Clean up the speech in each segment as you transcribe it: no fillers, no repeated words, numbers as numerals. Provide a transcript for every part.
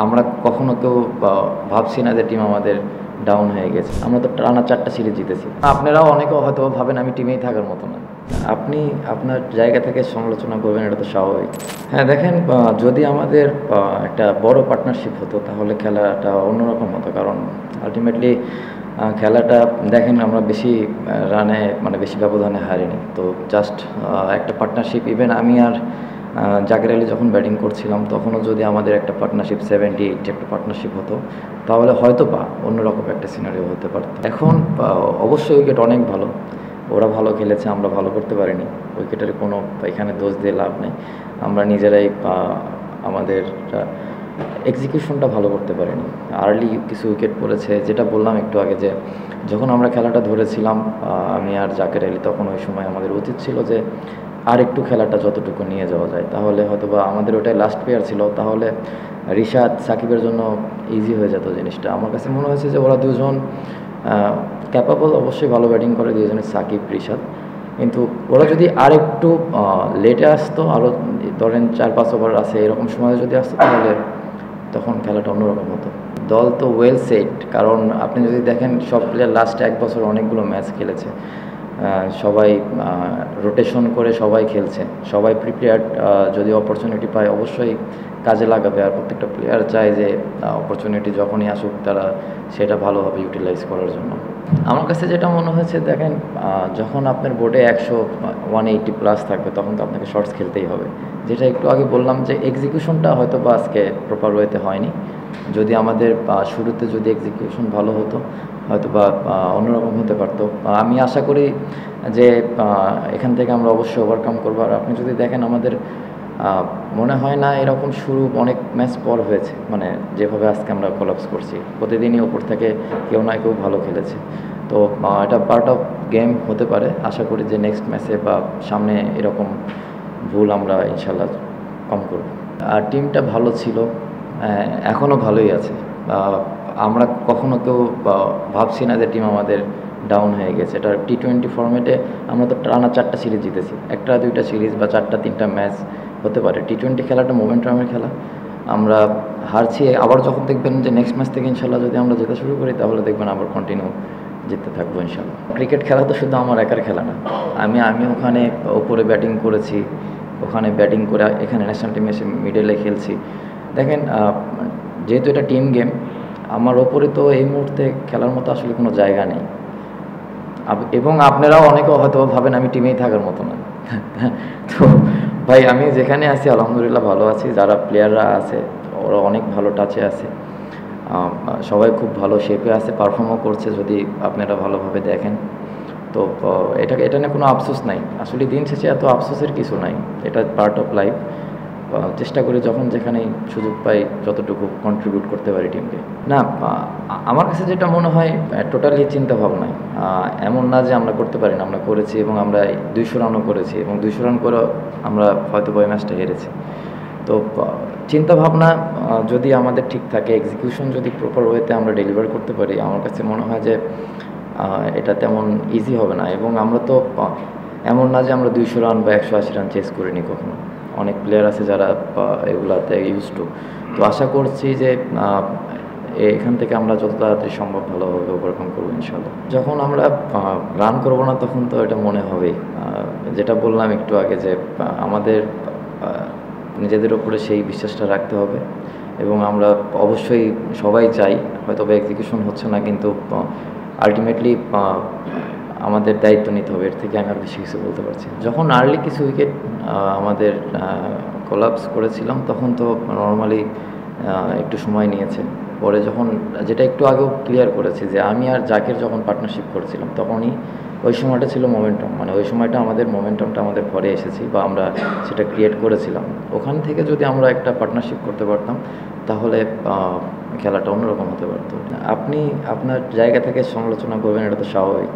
আমরা কখনো কেউ ভাবছি না যে টিম আমাদের ডাউন হয়ে গেছে। আমরা তো টানা 4টা সিরিজ জিতেছি। আপনারাও অনেকে হয়তো ভাবেন আমি টিমেই থাকার মতো না। আপনি আপনার জায়গা থেকে সমালোচনা করবেন, এটা তো স্বাভাবিক। হ্যাঁ, দেখেন, যদি আমাদের একটা বড় পার্টনারশিপ হতো তাহলে খেলাটা অন্যরকম হতো। কারণ আলটিমেটলি খেলাটা দেখেন আমরা বেশি রানে মানে বেশি ব্যবধানে হারিনি। তো জাস্ট একটা পার্টনারশিপ, ইভেন আমি আর জাকের আলী যখন ব্যাটিং করছিলাম তখনও যদি আমাদের একটা পার্টনারশিপ 70-80 একটা পার্টনারশিপ হতো তাহলে হয়তো বা অন্যরকম একটা সিনারিও হতে পারত। এখন অবশ্যই উইকেট অনেক ভালো, ওরা ভালো খেলেছে, আমরা ভালো করতে পারিনি। উইকেটের কোনো এখানে দোষ দিয়ে লাভ নেই। আমরা নিজেরাই আমাদের এক্সিকিউশনটা ভালো করতে পারিনি। আর্লি কিছু উইকেট পড়েছে, যেটা বললাম একটু আগে যে যখন আমরা খেলাটা ধরেছিলাম আমি আর জাকের আলী, তখন ওই সময় আমাদের উচিত ছিল যে আর একটু খেলাটা যতটুকু নিয়ে যাওয়া যায়, তাহলে হয়তো বা আমাদের ওটাই লাস্ট প্লেয়ার ছিল, তাহলে রিশাদ সাকিবের জন্য ইজি হয়ে যেত জিনিসটা। আমার কাছে মনে হয়েছে যে ওরা দুজন ক্যাপাবল, অবশ্যই ভালো ব্যাটিং করে দুজনের, সাকিব রিশাদ। কিন্তু ওরা যদি আর একটু লেটে আসতো, আরও ধরেন 4-5 ওভার আছে এরকম সময় যদি আসতো তাহলে তখন খেলাটা অন্যরকম হতো। দল তো ওয়েল সেট, কারণ আপনি যদি দেখেন সব প্লেয়ার লাস্ট 1 বছর অনেকগুলো ম্যাচ খেলেছে, সবাই রোটেশন করে সবাই খেলছে, সবাই প্রিপেয়ার্ড। যদি অপরচুনিটি পায় অবশ্যই কাজে লাগাবে, আর প্রত্যেকটা প্লেয়ার চায় যে অপরচুনিটি যখনই আসুক তারা সেটা ভালোভাবে ইউটিলাইজ করার জন্য। আমার কাছে যেটা মনে হয়েছে, দেখেন যখন আপনার বোর্ডে 180 প্লাস থাকবে তখন তো আপনাকে শর্টস খেলতেই হবে। যেটা একটু আগে বললাম যে এক্সিকিউশনটা হয়তো বা আজকে প্রপার ওয়েতে হয়নি। যদি আমাদের শুরুতে যদি এক্সিকিউশন ভালো হতো হয়তো বা অন্যরকম হতে পারতো। আমি আশা করি যে এখান থেকে আমরা অবশ্যই ওভারকাম করবো। আর আপনি যদি দেখেন আমাদের মনে হয় না এরকম শুরু অনেক ম্যাচ পর হয়েছে, মানে যেভাবে আজকে আমরা কোলাপস করছি। প্রতিদিনই ওপর থেকে কেউ না কেউ ভালো খেলেছে। তো এটা পার্ট অফ গেম হতে পারে। আশা করি যে নেক্সট ম্যাচে বা সামনে এরকম ভুল আমরা ইনশাল্লাহ কম করব। আর টিমটা ভালো ছিল, এখনও ভালোই আছে। আমরা কখনো কেউ ভাবছি না যে টিম আমাদের ডাউন হয়ে গেছে। এটা টি-20 ফরম্যাটে আমরা তো টানা 4টা সিরিজ জিতেছি। 1টা-2টা সিরিজ বা 4টা-3টা ম্যাচ হতে পারে। টি-20 খেলাটা মোমেন্টামের খেলা। আমরা হারছি, আবার যখন দেখবেন যে নেক্সট ম্যাচ থেকে ইনশাল্লাহ যদি আমরা জেতা শুরু করি তাহলে দেখবেন আবার কন্টিনিউ জিততে থাকবো ইনশাল্লাহ। ক্রিকেট খেলা তো শুধু আমার একার খেলা না। আমি ওখানে উপরে ব্যাটিং করেছি, ওখানে ব্যাটিং করে এখানে ন্যাশনাল টিমে এসে মিডলে খেলছি। দেখেন, যেহেতু এটা টিম গেম, আমার ওপরে তো এই মুহূর্তে খেলার মতো আসলে কোনো জায়গা নেই। এবং আপনারাও অনেকে হয়তো ভাবেন আমি টিমেই থাকার মতো না। তো ভাই, আমি যেখানে আছি আলহামদুলিল্লাহ ভালো আছি। যারা প্লেয়াররা আছে ওরা অনেক ভালো টাচে আছে, সবাই খুব ভালো শেপে আছে, পারফর্মও করছে যদি আপনারা ভালোভাবে দেখেন। তো এটা নিয়ে কোনো আফসোস নাই। আসলে দিন শেষে এত আফসোসের কিছু নাই, এটা পার্ট অফ লাইফ। চেষ্টা করি যখন যেখানেই সুযোগ পাই যতটুকু কন্ট্রিবিউট করতে পারি টিমকে। না, আমার কাছে যেটা মনে হয় টোটালি চিন্তা ভাবনায়, এমন না যে আমরা করতে পারি না, আমরা করেছি এবং আমরা 200 রানও করেছি এবং 200 রান করে আমরা হয়তো ওই ম্যাচটা হেরেছি। তো চিন্তা ভাবনা যদি আমাদের ঠিক থাকে, এক্সিকিউশন যদি প্রপার ওয়েতে আমরা ডেলিভার করতে পারি, আমার কাছে মনে হয় যে এটা তেমন ইজি হবে না। এবং আমরা তো এমন না যে আমরা 200 রান বা 180 রান চেস করিনি কখনো। অনেক প্লেয়ার আছে যারা এগুলাতে ইউজ টু। তো আশা করছি যে এখান থেকে আমরা যত তাড়াতাড়ি সম্ভব ভালোভাবে ওভারকাম করবো ইনশাল্লাহ। যখন আমরা রান করবো না তখন তো এটা মনে হবেই। যেটা বললাম একটু আগে যে আমাদের নিজেদের ওপরে সেই বিশ্বাসটা রাখতে হবে এবং আমরা অবশ্যই সবাই চাই, হয়তো বা এক্সিকিউশন হচ্ছে না, কিন্তু আলটিমেটলি আমাদের দায়িত্ব নিতে হবে। এর থেকে আমি আর বেশি কিছু বলতে পারছি। যখন আর্লি কিছু উইকেট আমাদের কোলাপস করেছিলাম তখন তো নর্মালি একটু সময় নিয়েছে। পরে যখন, যেটা একটু আগেও ক্লিয়ার করেছি, যে আমি আর জাকির যখন পার্টনারশিপ করেছিলাম তখনই ওই সময়টা ছিল মোমেন্টাম, মানে ওই সময়টা আমাদের মোমেন্টামটা আমাদের ঘরে এসেছি বা আমরা সেটা ক্রিয়েট করেছিলাম। ওখান থেকে যদি আমরা একটা পার্টনারশিপ করতে পারতাম তাহলে খেলাটা অন্যরকম হতে পারতো। আপনি আপনার জায়গা থেকে সমালোচনা করবেন, এটা তো স্বাভাবিক।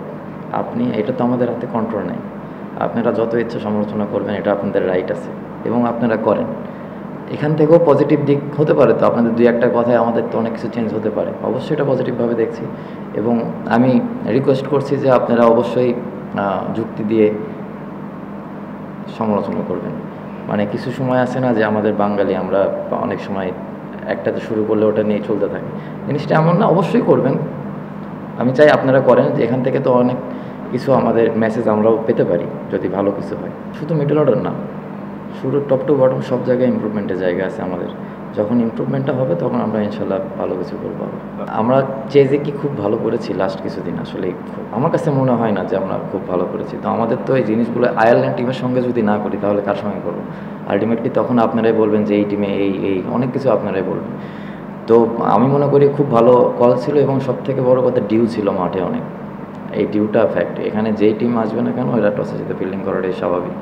এটা তো আমাদের হাতে কন্ট্রোল নেই। আপনারা যত ইচ্ছে সমালোচনা করবেন, এটা আপনাদের রাইট আছে এবং আপনারা করেন। এখান থেকেও পজিটিভ দিক হতে পারে, তো আপনাদের 2-1টা কথায় আমাদের তো অনেক কিছু চেঞ্জ হতে পারে। অবশ্যই এটা পজিটিভভাবে দেখছি এবং আমি রিকোয়েস্ট করছি যে আপনারা অবশ্যই যুক্তি দিয়ে সমালোচনা করবেন। মানে কিছু সময় আছে না যে আমাদের বাঙালি, আমরা অনেক সময় একটাতে শুরু করলে ওটা নিয়ে চলতে থাকে। জিনিসটা এমন না, অবশ্যই করবেন, আমি চাই আপনারা করেন, যে এখান থেকে তো অনেক কিছু আমাদের মেসেজ আমরাও পেতে পারি যদি ভালো কিছু হয়। শুধু মিডল অর্ডার না, শুরু টপ টু বটম সব জায়গায় ইমপ্রুভমেন্টের জায়গা আছে আমাদের। যখন ইমপ্রুভমেন্টটা হবে তখন আমরা ইনশাল্লাহ ভালো কিছু করবো। আমরা চেজে কি খুব ভালো করেছি লাস্ট কিছুদিন? আসলে আমার কাছে মনে হয় না যে আমরা খুব ভালো করেছি। তো আমাদের তো এই জিনিসগুলো আয়ারল্যান্ড টিমের সঙ্গে যদি না করি তাহলে কার সঙ্গে করবো? আলটিমেটলি তখন আপনারাই বলবেন যে এই টিমে এই অনেক কিছু আপনারাই বলবেন। তো আমি মনে করি খুব ভালো কল ছিল, এবং সবথেকে বড় কথা ডিউ ছিল মাঠে অনেক। এই ডিউটা ফ্যাক্ট। এখানে যেই টিম আসবে না কেন, এরা টসে জিতে ফিল্ডিং করাটাই স্বাভাবিক।